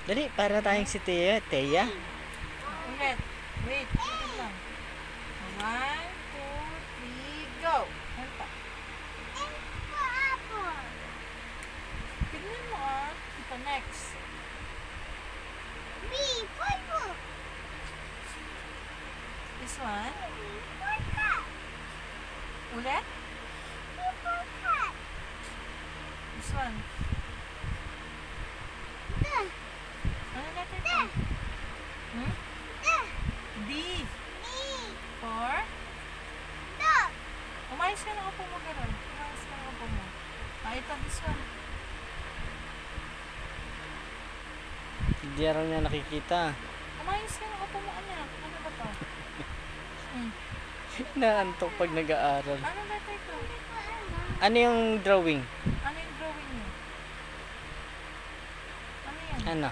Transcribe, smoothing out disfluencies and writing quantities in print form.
Dali, para tayong si Teya. Teya? Ulit. Wait. Wait lang. 1, 2, 3, go. Kanta. Tignan mo ah. Ito next. This one. Ulit. This one. Ano letter ito? Hmm? D. For? Umayos ka na upo mo, Carol. Umayos ka na upo mo. Ito, this one. Hindi araw niya nakikita. Umayos ka na upo mo, anak. Ano ba to? Naantok pag nag-aaral. Ano letter ito? Ano yung drawing? Ano yung drawing niyo? Ano yan? Ano?